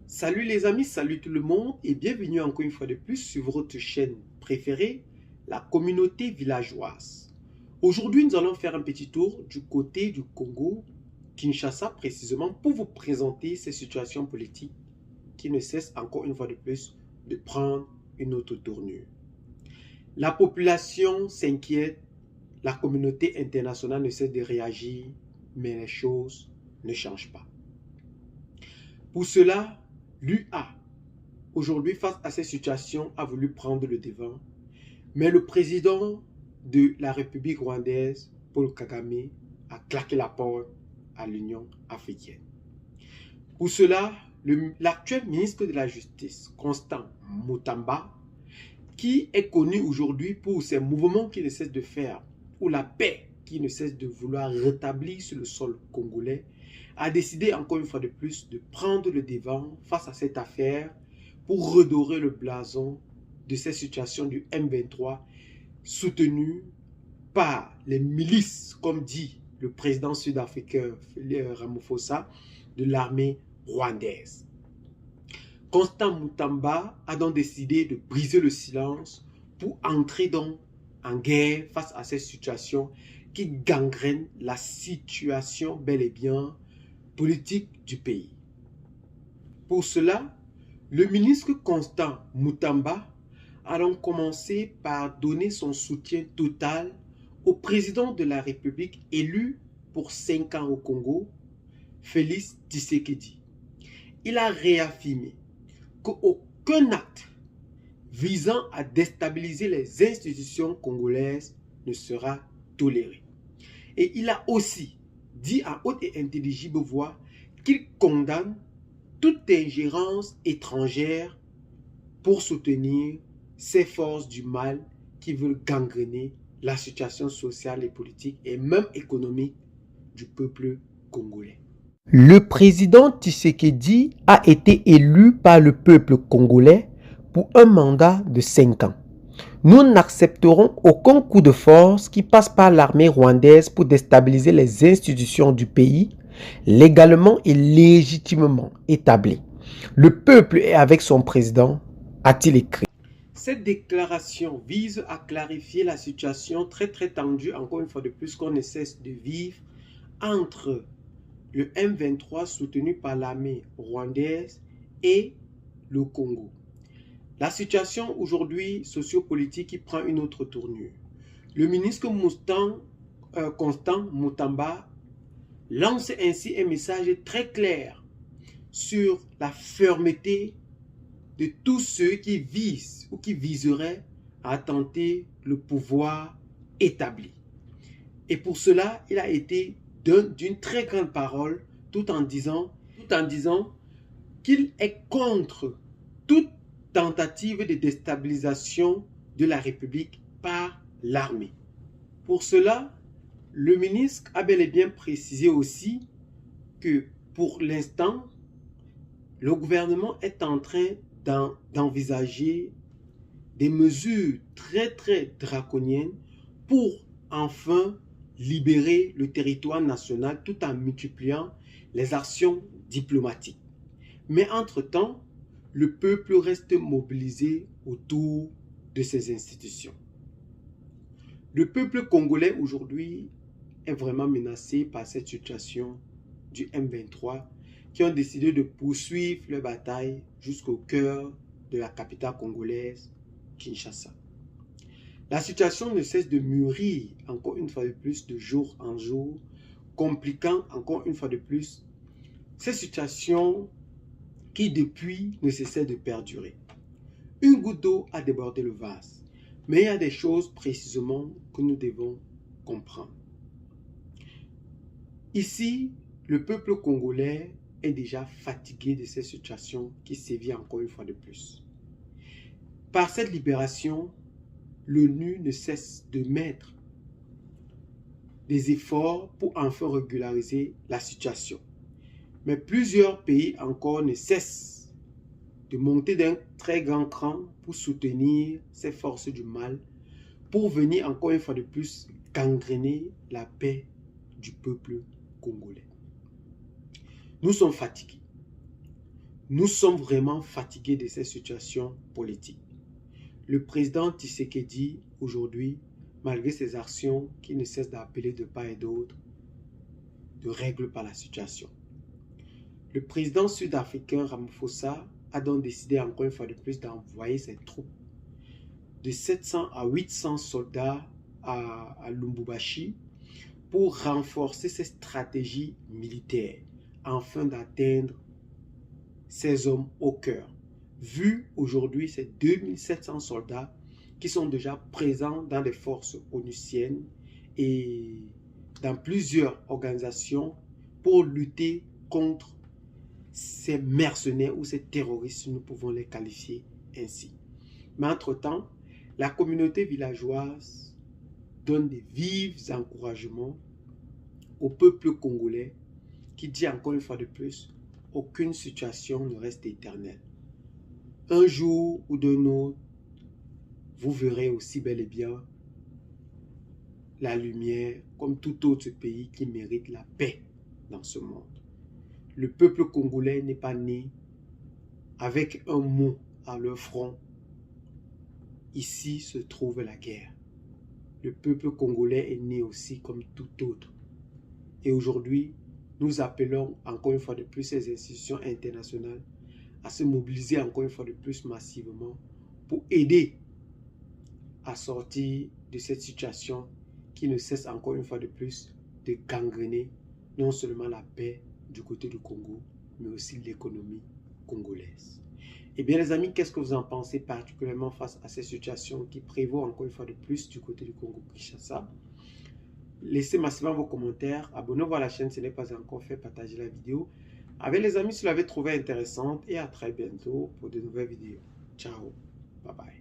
Salut les amis, salut tout le monde et bienvenue encore une fois de plus sur votre chaîne préférée, la communauté villageoise. Aujourd'hui, nous allons faire un petit tour du côté du Congo, Kinshasa précisément, pour vous présenter ces situations politiques qui ne cessent encore une fois de plus de prendre une autre tournure. La population s'inquiète, la communauté internationale ne cesse de réagir, mais les choses ne changent pas. Pour cela, l'UA, aujourd'hui, face à cette situation, a voulu prendre le devant. Mais le président de la République rwandaise, Paul Kagame, a claqué la porte à l'Union africaine. Pour cela, l'actuel ministre de la Justice, Constant Mutamba, qui est connu aujourd'hui pour ses mouvements qu'il ne cesse de faire, pour la paix qu'il ne cesse de vouloir rétablir sur le sol congolais, a décidé encore une fois de plus de prendre le devant face à cette affaire pour redorer le blason de cette situation du M23 soutenu par les milices, comme dit le président sud-africain Ramaphosa, de l'armée rwandaise. Constant Mutamba a donc décidé de briser le silence pour entrer donc en guerre face à cette situation qui gangrène la situation bel et bien politique du pays. Pour cela, le ministre Constant Mutamba a donc commencé par donner son soutien total au président de la République élu pour 5 ans au Congo, Félix Tshisekedi. Il a réaffirmé qu'aucun acte visant à déstabiliser les institutions congolaises ne sera toléré. Et il a aussi dit à haute et intelligible voix qu'il condamne toute ingérence étrangère pour soutenir ces forces du mal qui veulent gangréner la situation sociale et politique et même économique du peuple congolais. Le président Tshisekedi a été élu par le peuple congolais pour un mandat de 5 ans. Nous n'accepterons aucun coup de force qui passe par l'armée rwandaise pour déstabiliser les institutions du pays, légalement et légitimement établies. Le peuple est avec son président, a-t-il écrit. Cette déclaration vise à clarifier la situation très tendue, encore une fois de plus, qu'on ne cesse de vivre entre le M23 soutenu par l'armée rwandaise et le Congo. La situation aujourd'hui sociopolitique qui prend une autre tournure. Le ministre Constant Mutamba lance ainsi un message très clair sur la fermeté de tous ceux qui visent ou qui viseraient à tenter le pouvoir établi. Et pour cela, il a été d'une très grande parole tout en disant qu'il est contre toute tentative de déstabilisation de la République par l'armée. Pour cela, le ministre a bel et bien précisé aussi que pour l'instant, le gouvernement est en train d'envisager des mesures très draconiennes pour enfin libérer le territoire national tout en multipliant les actions diplomatiques. Mais entre-temps, le peuple reste mobilisé autour de ces institutions. Le peuple congolais aujourd'hui est vraiment menacé par cette situation du M23 qui ont décidé de poursuivre leur bataille jusqu'au cœur de la capitale congolaise, Kinshasa. La situation ne cesse de mûrir encore une fois de plus de jour en jour, compliquant encore une fois de plus cette situation qui depuis ne cessait de perdurer. Une goutte d'eau a débordé le vase, mais il y a des choses précisément que nous devons comprendre. Ici, le peuple congolais est déjà fatigué de cette situation qui sévit encore une fois de plus. Par cette libération, l'ONU ne cesse de mettre des efforts pour enfin régulariser la situation. Mais plusieurs pays encore ne cessent de monter d'un très grand cran pour soutenir ces forces du mal, pour venir encore une fois de plus gangréner la paix du peuple congolais. Nous sommes fatigués. Nous sommes vraiment fatigués de ces situations politiques. Le président Tshisekedi, aujourd'hui, malgré ses actions qui ne cessent d'appeler de part et d'autre, ne règle pas la situation. Le président sud-africain Ramaphosa a donc décidé encore une fois de plus d'envoyer ses troupes de 700 à 800 soldats à Lubumbashi pour renforcer ses stratégies militaires afin d'atteindre ces hommes au cœur. Vu aujourd'hui ces 2700 soldats qui sont déjà présents dans les forces onusiennes et dans plusieurs organisations pour lutter contre ces mercenaires ou ces terroristes, nous pouvons les qualifier ainsi. Mais entre-temps, la communauté villageoise donne des vifs encouragements au peuple congolais qui dit encore une fois de plus, aucune situation ne reste éternelle. Un jour ou d'un autre, vous verrez aussi bel et bien la lumière comme tout autre pays qui mérite la paix dans ce monde. Le peuple congolais n'est pas né avec un mot à leur front. Ici se trouve la guerre. Le peuple congolais est né aussi comme tout autre. Et aujourd'hui, nous appelons encore une fois de plus ces institutions internationales à se mobiliser encore une fois de plus massivement pour aider à sortir de cette situation qui ne cesse encore une fois de plus de gangréner non seulement la paix du côté du Congo, mais aussi l'économie congolaise. Eh bien les amis, qu'est-ce que vous en pensez particulièrement face à ces situations qui prévaut encore une fois de plus du côté du Congo-Kinshasa? Laissez massivement vos commentaires, abonnez-vous à la chaîne si ce n'est pas encore fait, partagez la vidéo avec les amis si vous l'avez trouvée intéressante et à très bientôt pour de nouvelles vidéos. Ciao, bye bye.